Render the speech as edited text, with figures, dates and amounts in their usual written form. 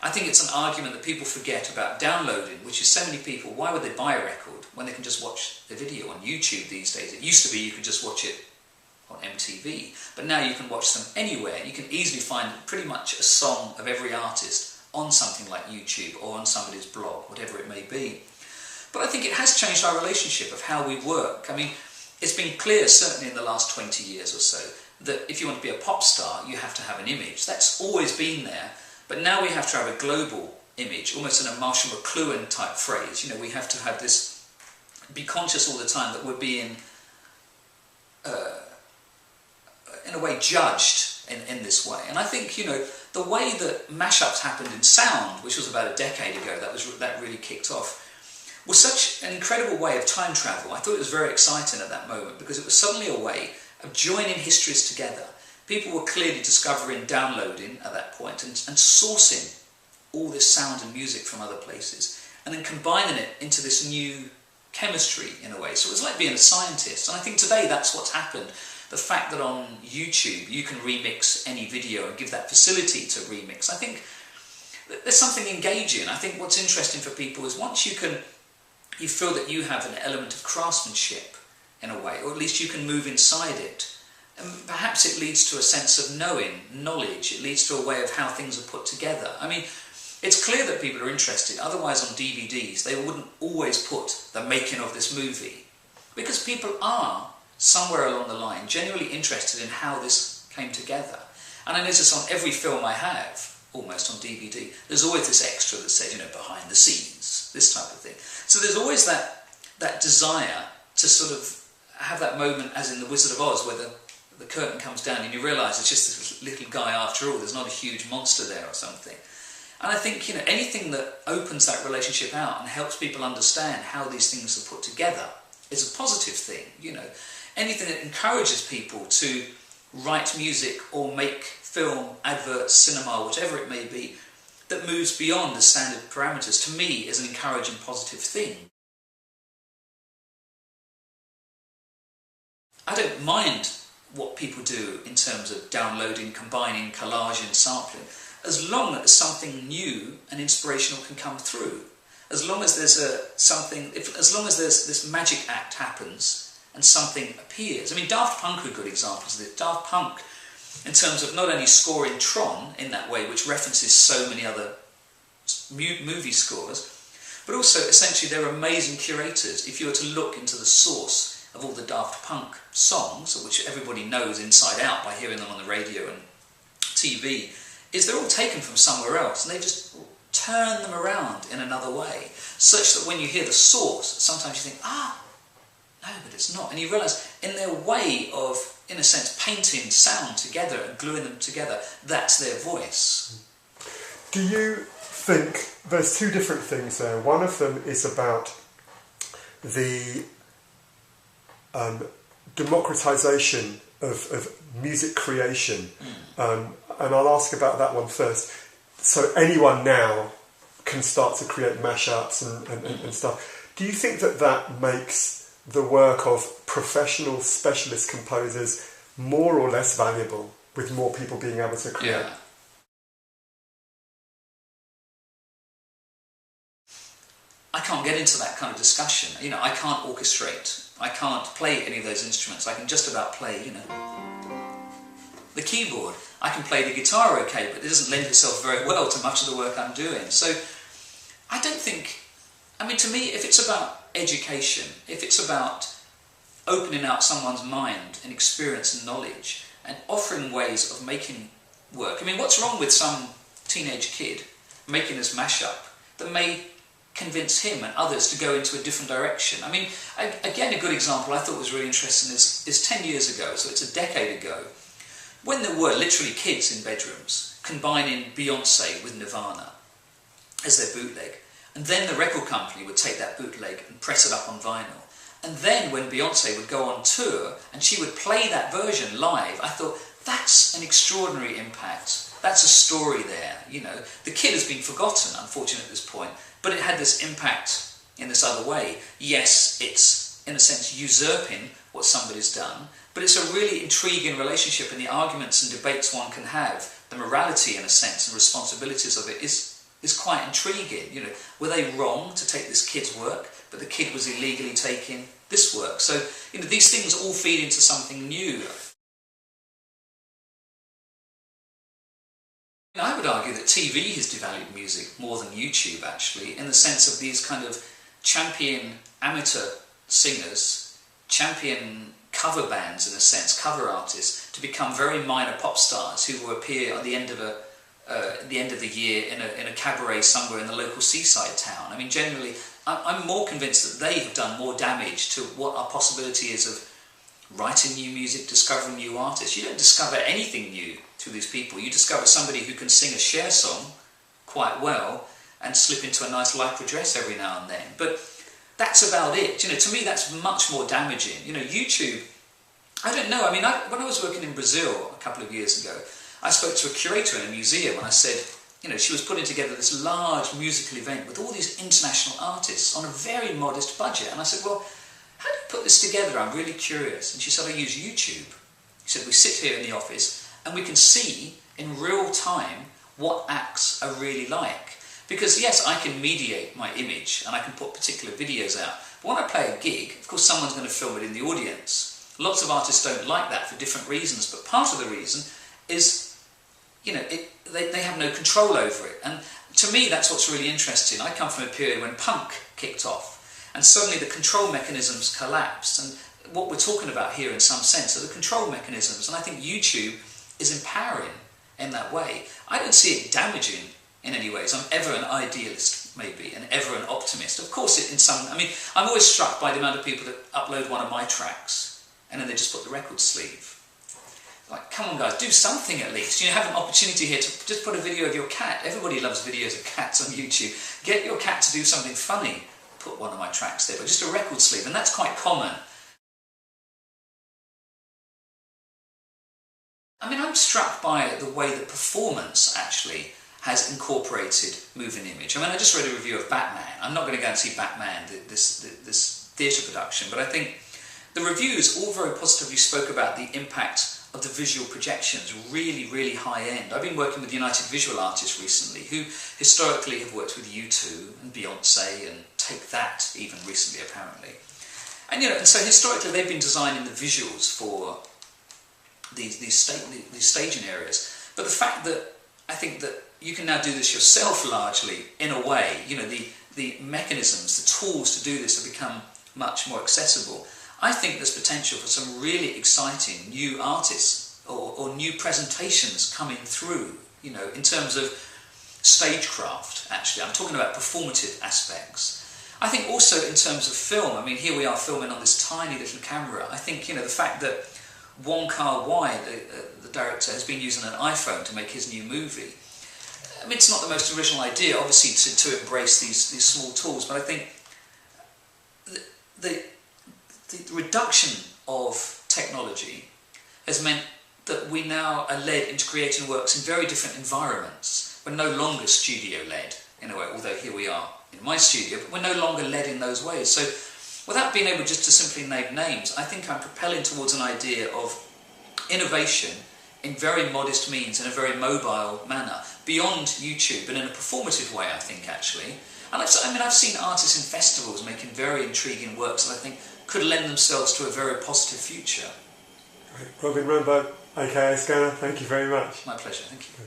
I think it's an argument that people forget about downloading, which is so many people, why would they buy a record when they can just watch the video on YouTube these days? It used to be you could just watch it on MTV, but now you can watch them anywhere. You can easily find pretty much a song of every artist on something like YouTube or on somebody's blog, whatever it may be. But I think it has changed our relationship of how we work. I mean, it's been clear, certainly in the last 20 years or so, that if you want to be a pop star, you have to have an image. That's always been there, but now we have to have a global image, almost in a Marshall McLuhan type phrase. You know, we have to have this, be conscious all the time that we're being, in a way, judged in this way. And I think, you know, the way that mashups happened in sound, which was about a decade ago, that really kicked off, was such an incredible way of time travel. I thought it was very exciting at that moment because it was suddenly a way of joining histories together. People were clearly discovering, downloading at that point and sourcing all this sound and music from other places and then combining it into this new chemistry in a way. So it was like being a scientist. And I think today that's what's happened. The fact that on YouTube you can remix any video and give that facility to remix. I think there's something engaging. I think what's interesting for people is once you feel that you have an element of craftsmanship in a way, or at least you can move inside it. And perhaps it leads to a sense of knowledge, it leads to a way of how things are put together. I mean, it's clear that people are interested, otherwise on DVDs they wouldn't always put the making of this movie, because people are, somewhere along the line, genuinely interested in how this came together. And I notice on every film I have, almost on DVD, there's always this extra that says, you know, behind the scenes, this type of thing. So there's always that desire to sort of have that moment, as in The Wizard of Oz, where the curtain comes down and you realise it's just this little guy after all, there's not a huge monster there or something. And I think, you know, anything that opens that relationship out and helps people understand how these things are put together is a positive thing, you know. Anything that encourages people to write music or make film, adverts, cinema, whatever it may be, that moves beyond the standard parameters, to me is an encouraging, positive thing. I don't mind what people do in terms of downloading, combining, collaging, sampling, as long as something new and inspirational can come through. As long as there's as long as this magic act happens and something appears. I mean, Daft Punk are good examples of it. Daft Punk, in terms of not only scoring Tron in that way, which references so many other movie scores, but also essentially they're amazing curators. If you were to look into the source of all the Daft Punk songs, which everybody knows inside out by hearing them on the radio and TV, is they're all taken from somewhere else, and they just turn them around in another way, such that when you hear the source, sometimes you think, no, but it's not. And you realise, in their way of, in a sense, painting sound together and gluing them together, that's their voice. Do you think there's two different things there? One of them is about the democratisation of music creation. And I'll ask about that one first. So anyone now can start to create mashups and stuff. Do you think that makes the work of professional specialist composers more or less valuable, with more people being able to create? Yeah. I can't get into that kind of discussion. You know, I can't orchestrate. I can't play any of those instruments. I can just about play, you know, the keyboard. I can play the guitar okay, but it doesn't lend itself very well to much of the work I'm doing. So I don't think, I mean, to me, if it's about education, if it's about opening out someone's mind and experience and knowledge and offering ways of making work. I mean, what's wrong with some teenage kid making this mashup that may convince him and others to go into a different direction? I mean, again, a good example I thought was really interesting is 10 years ago, so it's a decade ago, when there were literally kids in bedrooms combining Beyonce with Nirvana as their bootleg. And then the record company would take that bootleg and press it up on vinyl. And then when Beyonce would go on tour and she would play that version live, I thought, that's an extraordinary impact. That's a story there, you know. The kid has been forgotten, unfortunately, at this point, but it had this impact in this other way. Yes, it's, in a sense, usurping what somebody's done, but it's a really intriguing relationship, and the arguments and debates one can have, the morality, in a sense, and responsibilities of it is is quite intriguing. You know, were they wrong to take this kid's work, but the kid was illegally taking this work? So, you know, these things all feed into something new. I would argue that TV has devalued music more than YouTube, actually, in the sense of these kind of champion amateur singers, champion cover bands, in a sense, cover artists, to become very minor pop stars who will appear at the end of the year in a cabaret somewhere in the local seaside town. I mean, generally, I'm more convinced that they have done more damage to what our possibility is of writing new music, discovering new artists. You don't discover anything new through these people. You discover somebody who can sing a Cher song quite well and slip into a nice lycra dress every now and then. But that's about it. You know, to me, that's much more damaging. You know, YouTube, I don't know. I mean, when I was working in Brazil a couple of years ago, I spoke to a curator in a museum and I said, you know, she was putting together this large musical event with all these international artists on a very modest budget. And I said, well, how do you put this together? I'm really curious. And she said, I use YouTube. She said, we sit here in the office and we can see in real time what acts are really like. Because yes, I can mediate my image and I can put particular videos out. But when I play a gig, of course someone's going to film it in the audience. Lots of artists don't like that for different reasons, but part of the reason is, you know, they have no control over it. And to me, that's what's really interesting. I come from a period when punk kicked off. And suddenly the control mechanisms collapsed. And what we're talking about here in some sense are the control mechanisms. And I think YouTube is empowering in that way. I don't see it damaging in any ways. I'm ever an idealist, maybe, and ever an optimist. Of course, I mean, I'm always struck by the amount of people that upload one of my tracks and then they just put the record sleeve. Like, come on guys, do something at least. You have an opportunity here to just put a video of your cat. Everybody loves videos of cats on YouTube. Get your cat to do something funny. Put one of my tracks there, but just a record sleeve, and that's quite common. I mean, I'm struck by the way that performance actually has incorporated moving image. I mean, I just read a review of Batman. I'm not going to go and see Batman, this theatre production, but I think the reviews all very positively spoke about the impact of the visual projections, really, really high end. I've been working with United Visual Artists recently, who historically have worked with U2 and Beyonce and Take That even recently, apparently. And you know, and so historically they've been designing the visuals for these staging areas. But the fact that I think that you can now do this yourself largely, in a way, you know, the mechanisms, the tools to do this have become much more accessible. I think there's potential for some really exciting new artists or new presentations coming through, you know, in terms of stagecraft, actually. I'm talking about performative aspects. I think also in terms of film, I mean, here we are filming on this tiny little camera. I think, you know, the fact that Wong Kar-wai, the director, has been using an iPhone to make his new movie. I mean, it's not the most original idea, obviously, to embrace these small tools, but I think the reduction of technology has meant that we now are led into creating works in very different environments. We're no longer studio-led, in a way, although here we are in my studio, but we're no longer led in those ways. So, without being able just to simply name names, I think I'm propelling towards an idea of innovation in very modest means, in a very mobile manner, beyond YouTube, and in a performative way, I think, actually. And I've seen artists in festivals making very intriguing works that I think could lend themselves to a very positive future. Robin Rimbaud, a.k.a. Scanner, thank you very much. My pleasure, thank you.